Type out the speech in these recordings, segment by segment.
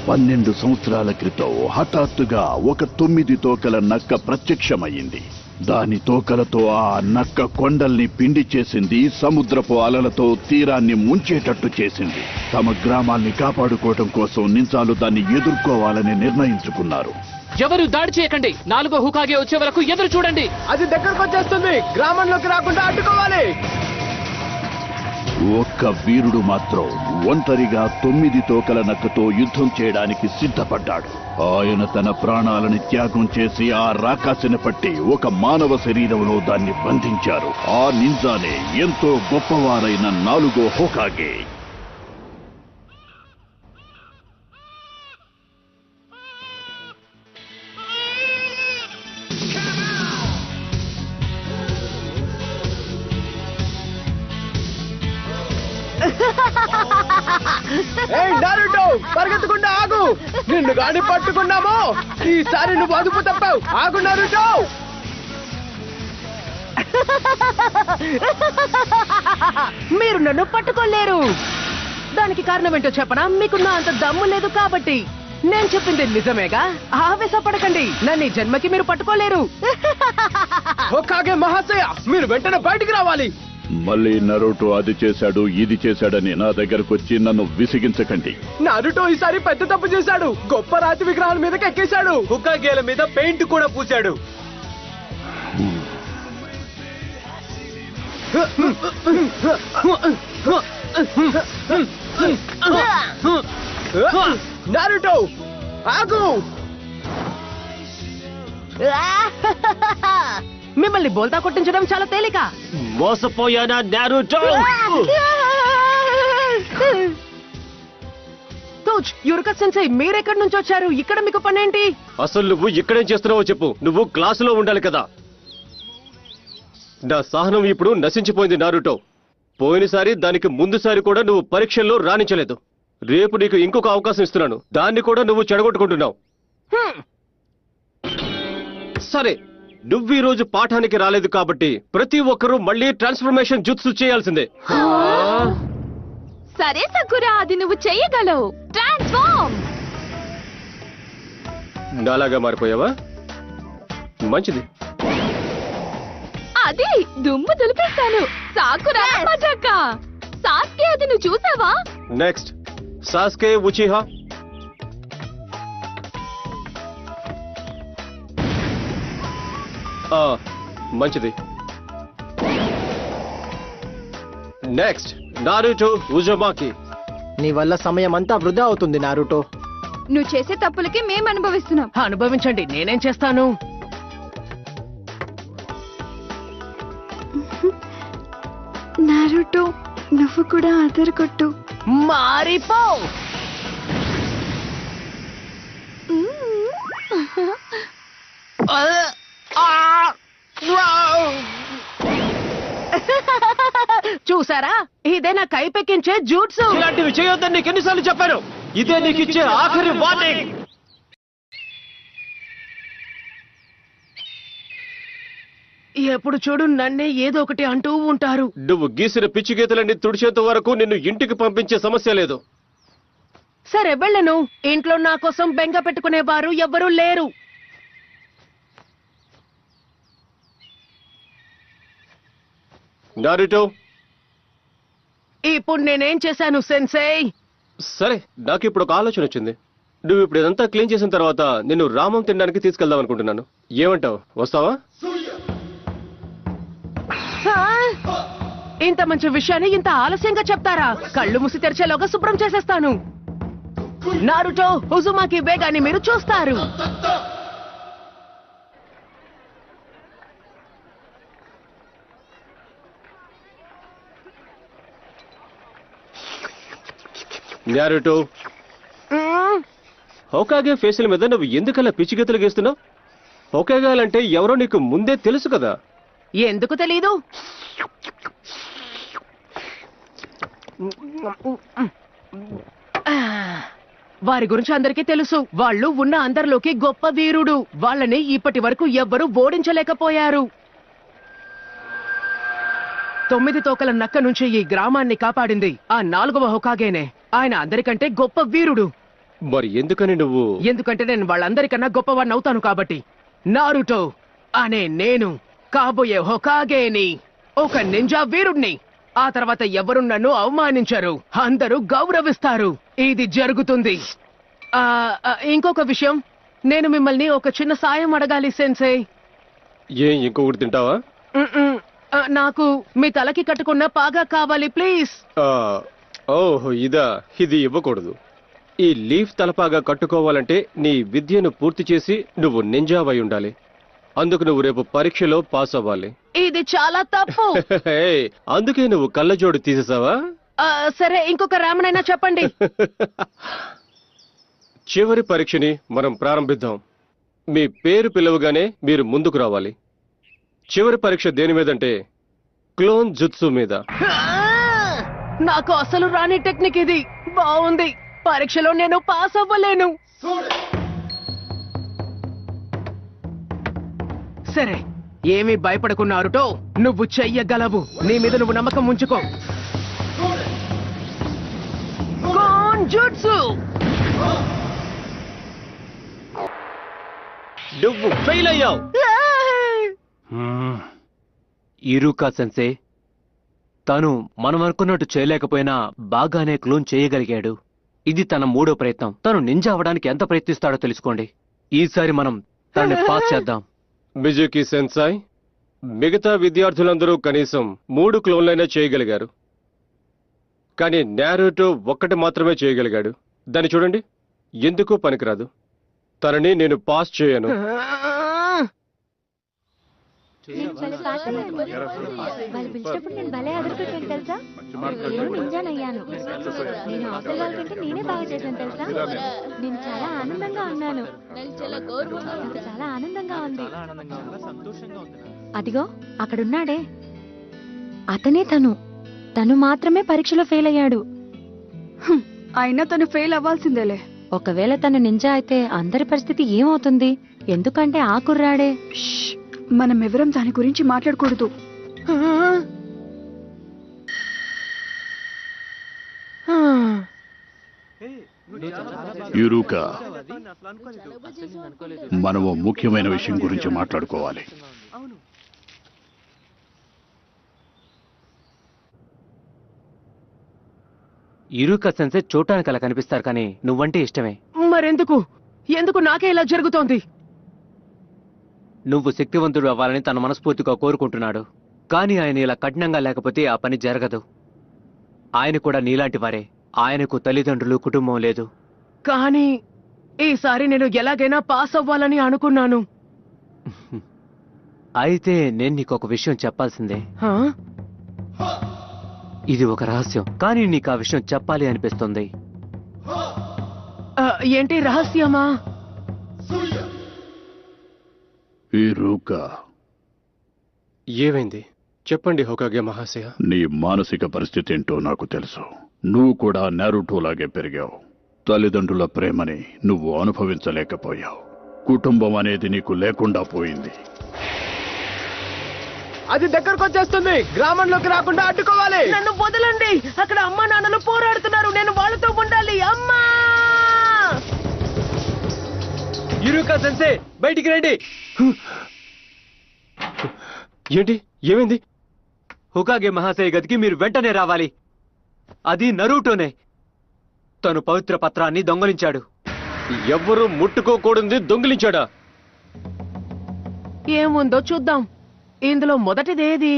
12 సంవత్సరాల క్రితం హఠాత్తుగా ఒక 9 తోకల నక్క ప్రత్యక్షమయ్యింది. దాని తోకలతో ఆ నక్క కొండల్ని పిండి చేసింది, సముద్రపు అలలతో తీరాన్ని ముంచేటట్టు చేసింది. తమ గ్రామాల్ని కాపాడుకోవటం కోసం నింజాలు దాన్ని ఎదుర్కోవాలని నిర్ణయించుకున్నారు. ఎవరు దాడి చేయకండి, 4వ హుకాగే వచ్చే వరకు ఎదురు చూడండి. అది దగ్గరకు వచ్చేస్తుంది, గ్రామంలోకి రాకుండా అడ్డుకోవాలి. ఒక్క వీరుడు మాత్రం ఒంటరిగా 9 తోకల నక్కతో యుద్ధం చేయడానికి సిద్ధపడ్డాడు. ఆయన తన ప్రాణాలను త్యాగం చేసి ఆ రాకాసిని పట్టి ఒక మానవ శరీరంలో దాన్ని బంధించారు. ఆ నింజానే ఎంతో గొప్పవారైన 4వ హోకాగే. నారుటో, పరిగెత్తకుండా ఆగు. నిన్ను గాని పట్టుకున్నామో ఈసారి నువ్వు అదుపు తప్పావు. ఆగు నారుటో. మీరు నన్ను పట్టుకోలేరు. దానికి కారణం ఏంటో చెప్పనా? మీకు నా అంత దమ్ము లేదు కాబట్టి. నేను చెప్పింది నిజమేగా. ఆవేశపడకండి, నన్ను ఈ జన్మకి మీరు పట్టుకోలేరు. హోకాగే మహాశయ, మీరు వెంటనే బయటికి రావాలి. మళ్ళీ నరుటో అది చేశాడు, ఇది చేశాడని నా దగ్గరకు వచ్చి నన్ను విసిగించకండి. నారుటో ఈసారి పెద్ద తప్పు చేశాడు. గొప్ప రాతి విగ్రహాల మీదకి ఎక్కేశాడు. హుకాగేల మీద పెయింట్ కూడా పూశాడు. నారుటో ఆగు. మిమ్మల్ని బోల్తా కొట్టించడం చాలా తేలిక. మోసపోయానా నారుటో? తోచ్, యురక సెన్సై, మీరెక్కడి నుంచి వచ్చారు? ఇక్కడ మీకు పనేంటి? అసలు నువ్వు ఇక్కడేం చేస్తున్నావో చెప్పు. నువ్వు క్లాసులో ఉండాలి కదా. నా సహనం ఇప్పుడు నశించిపోయింది నారుటో. పోయినసారి దానికి ముందుసారి కూడా నువ్వు పరీక్షల్లో రాణించలేదు. రేపు నీకు ఇంకొక అవకాశం ఇస్తున్నాను, దాన్ని కూడా నువ్వు చెడగొట్టుకుంటున్నావు. సరే, నువ్వు ఈ రోజు పాఠానికి రాలేదు కాబట్టి ప్రతి ఒక్కరూ మళ్ళీ ట్రాన్స్ఫర్మేషన్ జుత్సు చేయాల్సిందే. సరే సకురా, అది నువ్వు చెయ్యగలవు. ట్రాన్స్ఫార్మ్. నాలాగా మారిపోయావా? మంచిది. అది దుమ్ము దులిపేస్తాను. సాకురా మజాక. సాస్కే, అది నువ్వు చూసావా? Next Sasuke Uchiha. మంచిది. Next Naruto Uzumaki. నీ వల్ల సమయం అంతా వృధా అవుతుంది నారుటో. నువ్వు చేసే తప్పులకి మేము అనుభవిస్తున్నాం. అనుభవించండి, నేనేం చేస్తాను? నారుటో, నువ్వు కూడా అదర్ కొట్టు. మారిపో. చూసారా, ఇదే నా కైపెక్కించే జూట్సు. ఇలాంటివి చేయొద్దని నీకు ఎన్నిసార్లు చెప్పాను? ఇదే నీకు ఇచ్చే ఆఖరి వార్నింగ్. ఎప్పుడు చూడు నన్నే ఏదో ఒకటి అంటూ ఉంటారు. నువ్వు గీసిన పిచ్చి గీతలన్నీ తుడిచేంత వరకు నిన్ను ఇంటికి పంపించే సమస్య లేదు. సరే వెళ్ళను. ఇంట్లో నా కోసం బెంగ పెట్టుకునేవారు ఎవ్వరూ లేరు. నారుటో, ఇప్పుడు నేనేం చేశాను సెన్సై? సరే, నాకు ఇప్పుడు ఒక ఆలోచన వచ్చింది. నువ్వు ఇప్పుడు ఇదంతా క్లీన్ చేసిన తర్వాత నిన్ను రామం తినడానికి తీసుకెళ్దాం అనుకుంటున్నాను. ఏమంటావు? వస్తావా? ఇంత మంచి విషయాన్ని ఇంత ఆలస్యంగా చెప్తారా? కళ్ళు మూసి తెరిచేలోగా శుభ్రం చేసేస్తాను. నారుటో, ఉజుమాకి వేగాన్ని మీరు చూస్తారు. నారుటో, హోకాగే ఫేసుల మీద నువ్వు ఎందుకలా పిచ్చి గీతలు గీస్తున్నావు? హోకాగాలంటే ఎవరో నీకు ముందే తెలుసు కదా. ఎందుకు తెలీదు? వారి గురించి అందరికీ తెలుసు. వాళ్ళు ఉన్న అందరిలోకి గొప్ప వీరుడు. వాళ్ళని ఇప్పటి వరకు ఎవ్వరూ ఓడించలేకపోయారు. 9 తోకల నక్క నుంచి ఈ గ్రామాన్ని కాపాడింది ఆ 4వ హోకాగేనే. ఆయన అందరికంటే గొప్ప వీరుడు. మరి ఎందుకని నువ్వు ఎందుకంటే నేను వాళ్ళందరికన్నా గొప్పవాడిని అవుతాను కాబట్టి. నారుటో అనే నేను కాబోయే హొకాగేని, ఒక నింజా వీరుణ్ణి. ఆ తర్వాత ఎవరు నన్ను అవమానించరు, అందరూ గౌరవిస్తారు. ఇది జరుగుతుంది. ఇంకొక విషయం, నేను మిమ్మల్ని ఒక చిన్న సాయం అడగాలి సెన్సే. ఇంకొకటి తింటావా? నాకు మీ తలకి కట్టుకున్న పాగా కావాలి ప్లీజ్. ఓహ్ ఇదా, ఇది ఇవ్వకూడదు. ఈ లీఫ్ తలపాగా కట్టుకోవాలంటే నీ విద్యను పూర్తి చేసి నువ్వు నింజావై ఉండాలి. అందుకు నువ్వు రేపు పరీక్షలో పాస్ అవ్వాలి. ఇది చాలా తప్పు. అందుకే నువ్వు కళ్ళజోడు తీసేసావా? సరే, ఇంకొక రామనైనా చెప్పండి. చివరి పరీక్షని మనం ప్రారంభిద్దాం. మీ పేరు పిలవగానే మీరు ముందుకు రావాలి. చివరి పరీక్ష దేని మీదంటే క్లోన్ జుత్సు మీద. నాకు అసలు రాని టెక్నిక్ ఇది. బాగుంది, పరీక్షలో నేను పాస్ అవ్వలేను. సరే, ఏమీ భయపడకున్నారుటో, నువ్వు చెయ్యగలవు. నీ మీద నువ్వు నమ్మకం ఉంచుకో. Clone jutsu. నువ్వు ఫెయిల్ అయ్యావు. ఇరుకా సెన్సే, తను మనం అనుకున్నట్టు చేయలేకపోయినా బాగానే క్లోన్ చేయగలిగాడు. ఇది తన 3వ ప్రయత్నం. తను నింజా అవ్వడానికి ఎంత ప్రయత్నిస్తాడో తెలుసుకోండి. ఈసారి మనం తనని పాస్ చేద్దాం. మిజుకి సెన్సాయ్, మిగతా విద్యార్థులందరూ కనీసం 3 క్లోన్లైనా చేయగలిగారు. కానీ నారుటో ఒక్కటి మాత్రమే చేయగలిగాడు. దాన్ని చూడండి, ఎందుకు పనికిరాదు. తనని నేను పాస్ చేయను. వాళ్ళు పిలిచినప్పుడు నేను భలే అదరుకుంటాను తెలుసా. నేను నింజానయ్యాను. నేను అవతల వాళ్ళకంటే నేనే బాగా చేశాను తెలుసా. నేను చాలా ఆనందంగా ఉన్నాను. నాకు చాలా ఆనందంగా ఉంది. అదిగో అక్కడున్నాడే, అతనే తను మాత్రమే పరీక్షలో ఫెయిల్ అయ్యాడు. అయినా తను ఫెయిల్ అవ్వాల్సిందేలే. ఒకవేళ తను నింజా అయితే అందరి పరిస్థితి ఏమవుతుంది? ఎందుకంటే ఆ కుర్రాడే. మనం ఎవరం దాని గురించి మాట్లాడకూడదు. యురుకా, మనము ముఖ్యమైన విషయం గురించి మాట్లాడుకోవాలి. ఇరుకా సెన్సే చూడటానికి అలా కనిపిస్తారు, కానీ నువ్వంటే ఇష్టమే. ఎందుకు నాకే ఇలా జరుగుతోంది? నువ్వు శక్తివంతుడు అవ్వాలని తన మనస్ఫూర్తిగా కోరుకుంటున్నాడు. కానీ ఆయన ఇలా కఠినంగా లేకపోతే ఆ పని జరగదు. ఆయన కూడా నీలాంటి వారే. ఆయనకు తల్లిదండ్రులు, కుటుంబం లేదు. కానీ ఈసారి నేను ఎలాగైనా పాస్ అవ్వాలని అనుకున్నాను. అయితే నేను నీకు ఒక విషయం చెప్పాల్సిందే. ఇది ఒక రహస్యం, కానీ నీకు ఆ విషయం చెప్పాలి అనిపిస్తుంది. ఏంటి రహస్యమా? యురుకా, ఏమైంది చెప్పండి హోకాగే మహాశయ. నీ మానసిక పరిస్థితి ఏంటో నాకు తెలుసు. నువ్వు కూడా నారుటోలాగే పెరిగావు. తల్లిదండ్రుల ప్రేమని నువ్వు అనుభవించలేకపోయావు. కుటుంబం అనేది నీకు లేకుండా పోయింది. అది దగ్గరకు వచ్చేస్తుంది. గ్రామంలోకి రాకుండా అడ్డుకోవాలి. నన్ను వదలండి. అక్కడ అమ్మా నాన్నలు పోరాడుతున్నారు. నేను వాళ్ళతో ఉండాలి. అమ్మా! ఇరుకా సెన్సే, బయటికి రండి. ఏంటి, ఏమైంది? హోకాగే మహాశయ గదికి మీరు వెంటనే రావాలి. అది నరుటోనే. తను పవిత్ర పత్రాన్ని దొంగలించాడు. ఎవ్వరూ ముట్టుకోకూడదు దొంగిలించాడా? ఏముందో చూద్దాం. ఇందులో మొదటిదేది?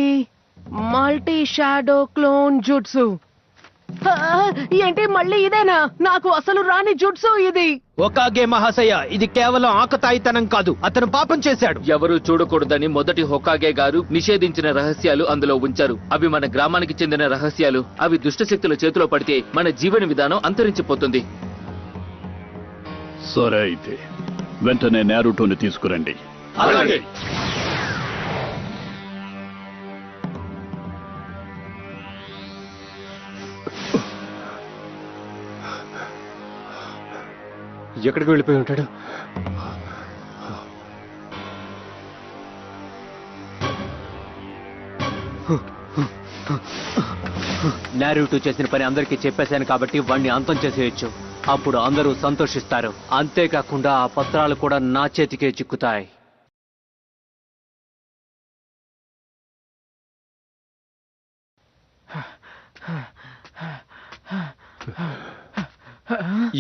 Multi shadow clone jutsu. ఏంటి మళ్ళీ ఇదేనా? నాకు అసలు రాని జుట్సు ఇది. హోకాగే మహాశయ, ఇది కేవలం ఆకతాయితనం కాదు, అతను పాపం చేశాడు. ఎవరూ చూడకూడదని మొదటి హోకాగే గారు నిషేధించిన రహస్యాలు అందులో ఉంచారు. అవి మన గ్రామానికి చెందిన రహస్యాలు. అవి దుష్టశక్తుల చేతిలో పడితే మన జీవన విధానం అంతరించిపోతుంది. సరే, అయితే వెంటనే నారుటోని తీసుకురండి. అలాగే. ఎక్కడికి వెళ్ళిపోయి ఉంటాడు? నారుటో చేసిన పని అందరికీ చెప్పేశాను కాబట్టి వాణ్ణి అంతం చేసేయచ్చు. అప్పుడు అందరూ సంతోషిస్తారు. అంతేకాకుండా ఆ పత్రాలు కూడా నా చేతికే చిక్కుతాయి.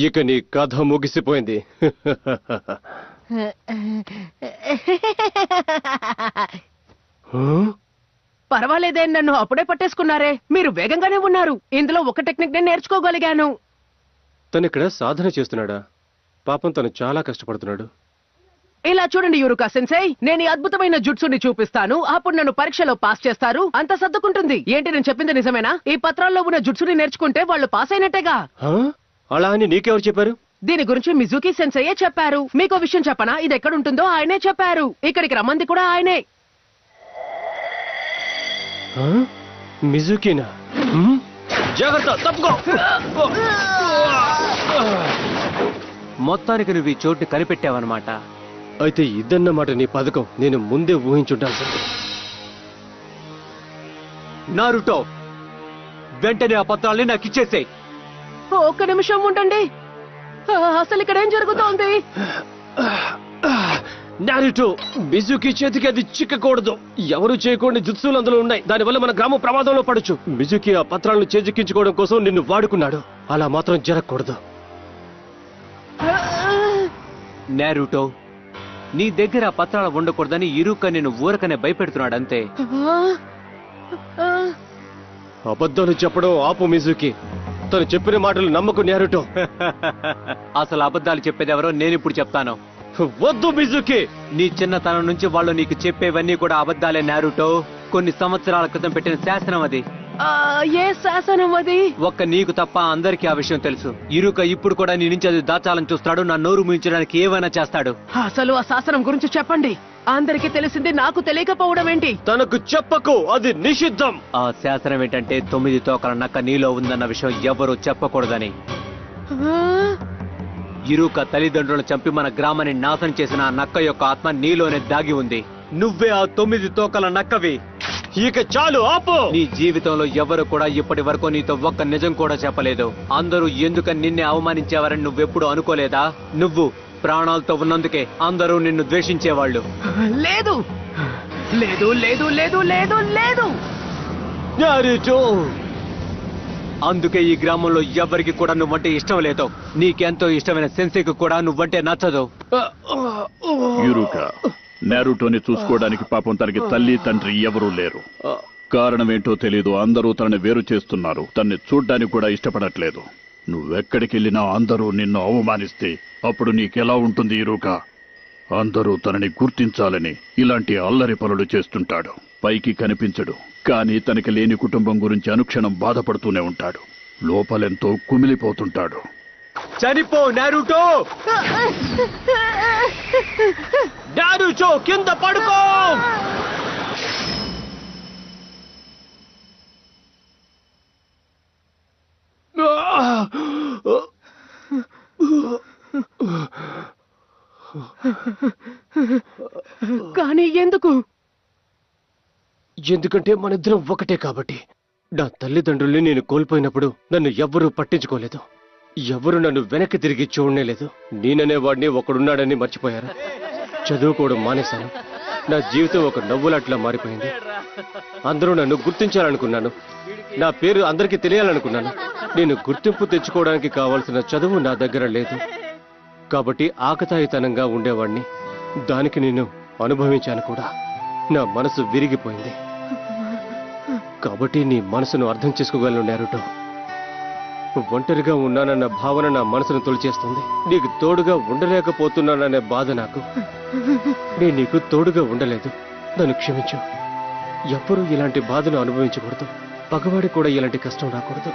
ఇక నీ కథ ముగిసిపోయింది. పర్వాలేదే, నన్ను అప్పుడే పట్టేసుకున్నారే. మీరు వేగంగానే ఉన్నారు. ఇందులో ఒక టెక్నిక్ నేను నేర్చుకోగలిగాను. తను ఇక్కడ సాధన చేస్తున్నాడా? పాపం తను చాలా కష్టపడుతున్నాడు. ఇలా చూడండి యురుకా సెన్సై, నేను ఈ అద్భుతమైన జుట్సుని చూపిస్తాను. అప్పుడు నన్ను పరీక్షలో పాస్ చేస్తారు. అంత సర్దుకుంటుంది. ఏంటి నేను చెప్పింది నిజమేనా? ఈ పత్రాల్లో ఉన్న జుట్సుని నేర్చుకుంటే వాళ్ళు పాస్ అయినట్టేగా. అలా అని నీకెవరు చెప్పారు? దీని గురించి మిజుకి సెన్సయ్యే చెప్పారు. మీకో విషయం చెప్పనా? ఇది ఎక్కడుంటుందో ఆయనే చెప్పారు. ఇక్కడికి రమ్మంది కూడా ఆయనే. మిజుకినా? జాగ్రత్త, తప్పుకో. మొత్తానికి నువ్వు ఈ చోటుని కనిపెట్టావన్నమాట. అయితే ఇదన్నమాట నీ పథకం. నేను ముందే ఊహించుండాల్సింది. నారుటో, వెంటనే ఆ పత్రాల్ని నాకు ఇచ్చేసేయ్. ఒక్క నిమిషం ఉండండి. అసలు ఇక్కడ ఏం జరుగుతోంది? నారుటో, మిజుకి చేతికి అది చిక్కకూడదు. ఎవరు చేయకూడని జుత్సులు అందులో ఉన్నాయి. దానివల్ల మన గ్రామం ప్రమాదంలో పడచ్చు. మిజుకి ఆ పత్రాలను చేజిక్కించుకోవడం కోసం నిన్ను వాడుకున్నాడు. అలా మాత్రం జరగకూడదు. నారుటో, నీ దగ్గర ఆ పత్రాలు ఉండకూడదని ఇరుక నేను ఊరకనే భయపెడుతున్నాడు అంతే. అబద్ధాలు చెప్పడం ఆపు మిజుకి. తను చెప్పిన మాటలు నమ్మకు నారుటో. అసలు అబద్ధాలు చెప్పేదెవరో నేను ఇప్పుడు చెప్తాను. వద్దు మిజుకి. నీ చిన్నతనం నుంచి వాళ్ళు నీకు చెప్పేవన్నీ కూడా అబద్ధాలే నారుటో. కొన్ని సంవత్సరాల క్రితం పెట్టిన శాసనం అది. ఏ శాసనం అది? ఒక్క నీకు తప్ప అందరికీ ఆ విషయం తెలుసు. ఇరుక ఇప్పుడు కూడా నీ నుంచి అది దాచాలని చూస్తాడు. నా నోరు ముయించడానికి ఏమైనా చేస్తాడు. అసలు ఆ శాసనం గురించి చెప్పండి. అందరికీ తెలిసింది, నాకు తెలియకపోవడం ఏంటి? తనకు చెప్పకు, అది నిషిద్ధం. ఆ శాసనం ఏంటంటే 9 తోకల నక్క నీలో ఉందన్న విషయం ఎవరూ చెప్పకూడదని. ఇరుక తల్లిదండ్రులను చంపి మన గ్రామాన్ని నాశనం చేసిన ఆ నక్క యొక్క ఆత్మ నీలోనే దాగి ఉంది. నువ్వే ఆ 9 తోకల నక్కవి. ఇక చాలు, ఆపు. నీ జీవితంలో ఎవరు కూడా ఇప్పటి వరకు నీతో ఒక్క నిజం కూడా చెప్పలేదు. అందరూ ఎందుకని నిన్నే అవమానించేవారని నువ్వెప్పుడు అనుకోలేదా? నువ్వు ప్రాణాలతో ఉన్నందుకే అందరూ నిన్ను ద్వేషించేవాళ్ళు. లేదు లేదు లేదు లేదు లేదు లేదు. అందుకే ఈ గ్రామంలో ఎవరికి కూడా నువ్వంటే ఇష్టం లేదు. నీకెంతో ఇష్టమైన సెన్సేకు కూడా నువ్వంటే నచ్చదు. యురుకా, నారుటోని చూసుకోవడానికి పాపం తనకి తల్లి తండ్రి ఎవరూ లేరు. కారణం ఏంటో తెలీదు. అందరూ తనని వేరు చేస్తున్నారు. తన్ని చూడ్డానికి కూడా ఇష్టపడట్లేదు. నువ్వెక్కడికెళ్ళినా అందరూ నిన్ను అవమానిస్తే అప్పుడు నీకెలా ఉంటుంది యురుకా? అందరూ తనని గుర్తించాలని ఇలాంటి అల్లరి పనులు చేస్తుంటాడు. పైకి కనిపించడు, కానీ తనకి లేని కుటుంబం గురించి అనుక్షణం బాధపడుతూనే ఉంటాడు. లోపలెంతో కుమిలిపోతుంటాడు. చనిపో నారుటో. నారుటో, కింద పడుకో. కానీ ఎందుకు? ఎందుకంటే మనిద్దరం ఒకటే కాబట్టి. నా తల్లిదండ్రుల్ని నేను కోల్పోయినప్పుడు నన్ను ఎవ్వరూ పట్టించుకోలేదు. ఎవరు నన్ను వెనక్కి తిరిగి చూడనేలేదు. నేననేవాడిని ఒకడున్నాడని మర్చిపోయారు. చదువుకోవడం మానేశాను. నా జీవితం ఒక నవ్వులాట్లా మారిపోయింది. అందరూ నన్ను గుర్తించాలనుకున్నాను. నా పేరు అందరికీ తెలియాలనుకున్నాను. నేను గుర్తింపు తెచ్చుకోవడానికి కావాల్సిన చదువు నా దగ్గర లేదు. కాబట్టి ఆకతాయితనంగా ఉండేవాణ్ణి. దానికి నేను అనుభవించాను కూడా. నా మనసు విరిగిపోయింది. కాబట్టి నీ మనసును అర్థం చేసుకోగలను నారుటో. ఒంటరిగా ఉన్నానన్న భావన నా మనసును తొలిచేస్తుంది. నీకు తోడుగా ఉండలేకపోతున్నాననే బాధ నాకు. నేను నీకు తోడుగా ఉండలేదు. నన్ను క్షమించు. ఎవ్వరూ ఇలాంటి బాధను అనుభవించకూడదు. పగవాడి కూడా ఇలాంటి కష్టం రాకూడదు.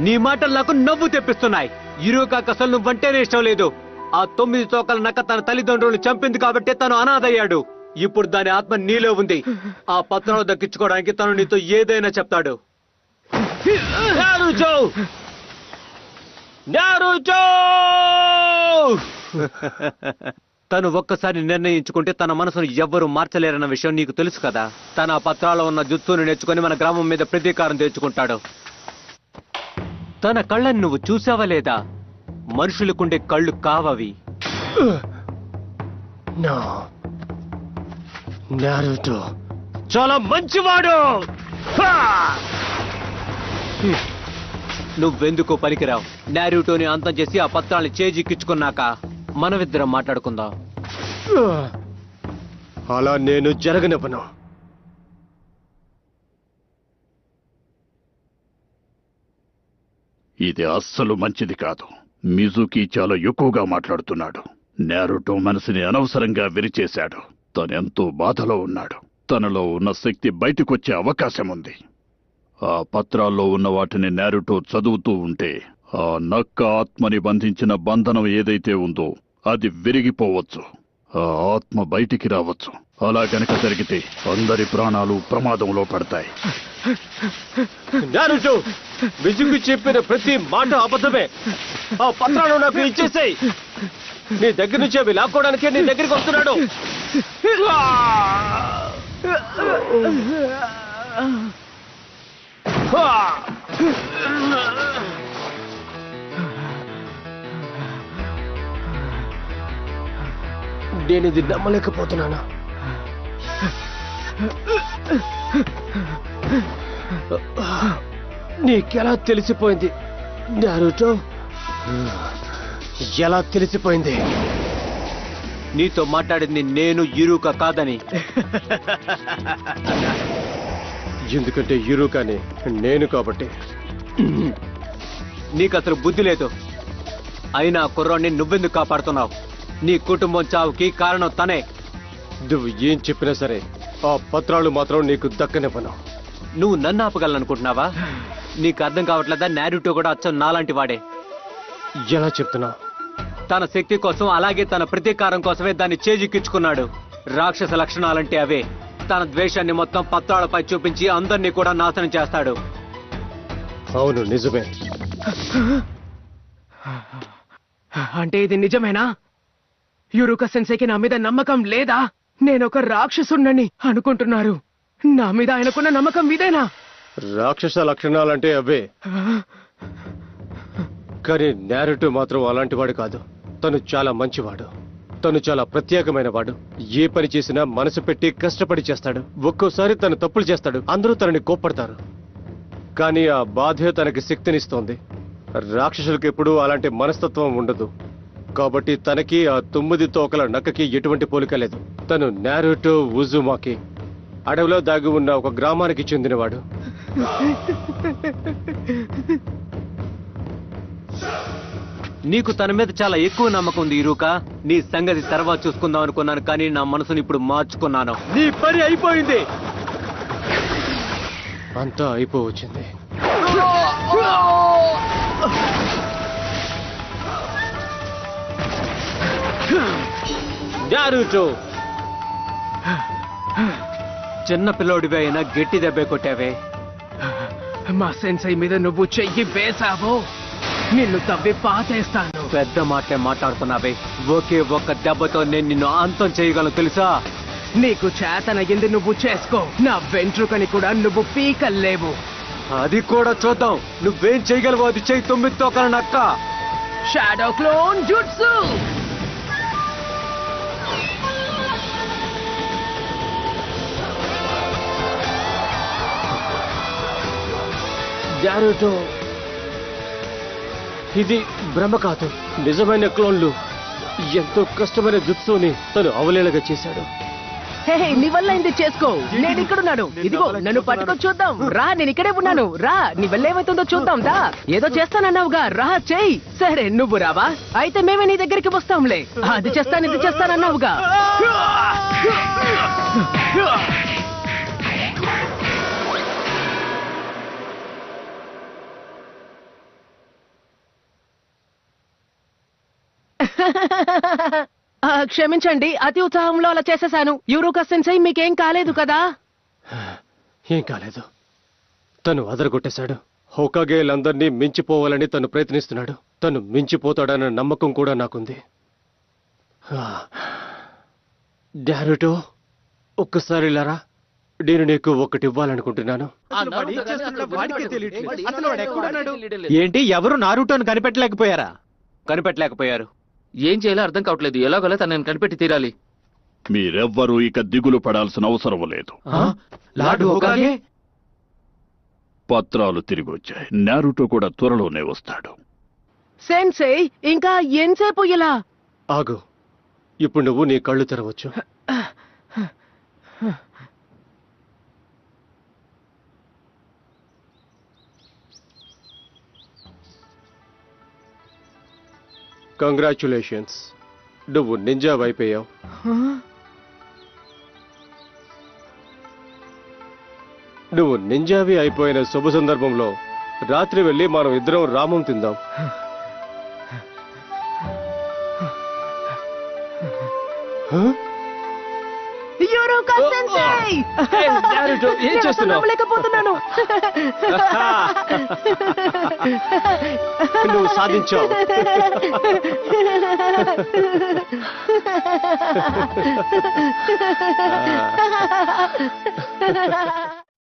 నీ మాటలు నాకు నవ్వు తెప్పిస్తున్నాయి. ఇరుకాకు అసలు నువ్వంటేనే ఇష్టం లేదు. ఆ 9 తోకల నక్క తన తల్లిదండ్రులను చంపింది కాబట్టి తను అనాథయ్యాడు. ఇప్పుడు దాని ఆత్మ నీలో ఉంది. ఆ పత్రాలు దక్కించుకోవడానికి తను నీతో ఏదైనా చెప్తాడు. నారుటో! నారుటో! తను ఒక్కసారి నిర్ణయించుకుంటే తన మనసును ఎవ్వరూ మార్చలేరన్న విషయం నీకు తెలుసు కదా. తన ఆ పత్రాల్లో ఉన్న జుత్సును నేర్చుకుని మన గ్రామం మీద ప్రతీకారం తెచ్చుకుంటాడు. తన కళ్ళని నువ్వు చూసావా లేదా? మనుషులకుండే కళ్ళు కావవి. నారుటో చాలా మంచివాడు. నువ్వెందుకు పలికిరావు? నారుటోని అంతం చేసి ఆ పత్రాన్ని చేజిక్కించుకున్నాక మనమిద్దరం మాట్లాడుకుందాం. అలా నేను జరగనివ్వను. ఇది అస్సలు మంచిది కాదు. మిజుకి చాలా ఎక్కువగా మాట్లాడుతున్నాడు. నారుటో మనసుని అనవసరంగా విరిచేశాడు. తనెంతో బాధలో ఉన్నాడు. తనలో ఉన్న శక్తి బయటకొచ్చే అవకాశం ఉంది. ఆ పత్రాల్లో ఉన్న వాటిని నారుటో చదువుతూ ఉంటే ఆ నక్క ఆత్మని బంధించిన బంధనం ఏదైతే ఉందో అది విరిగిపోవచ్చు. ఆ ఆత్మ బయటికి రావచ్చు. అలా గనక జరిగితే అందరి ప్రాణాలు ప్రమాదంలో పడతాయి. నారుటో, మిజుకి చెప్పిన ప్రతి మాట అబద్ధమే. ఆ పత్రాలు నాకు ఇచ్చేసాయి. నీ దగ్గర నుంచి అవి లాక్కోవడానికే నీ దగ్గరికి వస్తున్నాడు. నేను ఇది నమ్మలేకపోతున్నాను. నీకెలా తెలిసిపోయింది నారుటో? ఎలా తెలిసిపోయింది? నీతో మాట్లాడింది నేను ఇరుక కాదని. ఎందుకంటే ఇరుకని నేను కాబట్టి. నీకు అసలు బుద్ధి లేదు. అయినా ఆ కుర్రాన్ని నువ్వెందుకు కాపాడుతున్నావు? నీ కుటుంబం చావుకి కారణం తనే. నువ్వు ఏం చెప్పినా సరే ఆ పత్రాలు మాత్రం నీకు దక్కనివ్వను. నువ్వు నన్ను ఆపగలనుకుంటున్నావా? నీకు అర్థం కావట్లేదా? నారుటో కూడా అచ్చం నాలాంటి వాడే. ఎలా చెప్తున్నా? తన శక్తి కోసం అలాగే తన ప్రతీకారం కోసమే దాన్ని చేజిక్కించుకున్నాడు. రాక్షస లక్షణాలంటే అవే. తన ద్వేషాన్ని మొత్తం పత్రాలపై చూపించి అందరినీ కూడా నాశనం చేస్తాడు. అవును, నిజమే. అంటే ఇది నిజమేనా? యురుక సెన్సేకి నా మీద నమ్మకం లేదా? నేనొక రాక్షసుణ్ణని అనుకుంటున్నారు. నా మీద ఆయనకున్న నమ్మకం ఇదేనా? రాక్షస లక్షణాలంటే అవే. కానీ నారుటో మాత్రం అలాంటి వాడు కాదు. తను చాలా మంచివాడు. తను చాలా ప్రత్యేకమైన వాడు. ఏ పని చేసినా మనసు పెట్టి కష్టపడి చేస్తాడు. ఒక్కోసారి తను తప్పులు చేస్తాడు. అందరూ తనని కోప్పడతారు. కానీ ఆ బాధే తనకి శక్తినిస్తోంది. రాక్షసులకు ఎప్పుడూ అలాంటి మనస్తత్వం ఉండదు. కాబట్టి తనకి ఆ 9 తోకల నక్కకి ఎటువంటి పోలిక లేదు. తను నారుటో ఉజుమాకి, అడవిలో దాగి ఉన్న ఒక గ్రామానికి చెందినవాడు. నీకు తన మీద చాలా ఎక్కువ నమ్మకం ఉంది ఇరుక. నీ సంగతి తర్వాత చూసుకుందాం అనుకున్నాను, కానీ నా మనసుని ఇప్పుడు మార్చుకున్నాను. నీ పని అయిపోయింది. అంతా అయిపోవచ్చింది. నారుటో, చిన్న పిల్లోడివి అయినా గట్టి దెబ్బ కొట్టావే. మా సెన్సై మీద నువ్వు చెయ్యి వేసావో నిన్ను తవ్వి పాతేస్తాను. పెద్ద మాటలే మాట్లాడుతున్నావే. ఒకే ఒక్క దెబ్బతో నేను నిన్ను అంతం చేయగలను తెలుసా? నీకు చేతనయ్యింది నువ్వు చేసుకో. నా వెంట్రుకని కూడా నువ్వు పీకల్లేవు. అది కూడా చూద్దాం. నువ్వేం చేయగలవు అది చెయ్యి 9 తోకల నక్క. Shadow clone jutsu. నారుటో, ఇది భ్రమ కాదు. నిజమైన క్లోన్లు. ఎంతో కష్టమైన జుట్సుని తను అవలేలగా చేశాడు. హే, నీ వల్ల ఇది చేసుకో. నేను ఇక్కడున్నాను. ఇదిగో నన్ను పట్టుకొని చూద్దాం. రా, నేను ఇక్కడే ఉన్నాను. రా, నీ వల్ల ఏమైతుందో చూద్దాం. దా, ఏదో చేస్తానన్నావుగా, రా చెయ్యి. సరే, నువ్వు రావా? అయితే మేమే నీ దగ్గరికి వస్తాంలే. అది చేస్తాను, ఇది చేస్తానన్నావుగా. క్షమించండి, అతి ఉత్సాహంలో అలా చేసేశాను. యురుక సెన్సై మీకేం కాలేదు కదా? ఏం కాలేదు. తను అదరగొట్టేశాడు. హోకాగేలందరినీ మించిపోవాలని తను ప్రయత్నిస్తున్నాడు. తను మించిపోతాడన్న నమ్మకం కూడా నాకుంది. నారుటో, ఒక్కసారి ఇలా రా. నేను నీకు ఒకటి ఇవ్వాలనుకుంటున్నాను. ఏంటి ఎవరు నారుటోని కనిపెట్టలేకపోయారా? కనిపెట్టలేకపోయారు. ఏం చేయాలో అర్థం కావట్లేదు. ఎలాగోలా తనని కనిపెట్టి తీరాలి. మీరెవ్వరూ ఇక దిగులు పడాల్సిన అవసరం లేదు. లార్డ్ హోకాగే పత్రాలు తిరిగి వచ్చాయి. నారుటో కూడా త్వరలోనే వస్తాడు. సెన్సే ఇంకా ఎంతసేపు ఇలా? ఆగు, ఇప్పుడు నువ్వు నీ కళ్ళు తెరవచ్చు. కంగ్రాచ్యులేషన్స్, నువ్వు నింజా అయిపోయావు. నువ్వు నింజావి అయిపోయిన శుభ సందర్భంలో రాత్రి వెళ్ళి మనం ఇద్దరం రామం తిందాం. యూరోకా సెన్సే! నారుటో, ఏం నేను చేస్తున్నావు? నమ్మలేకపోతున్నాను. నువ్వు సాధించావు. Ha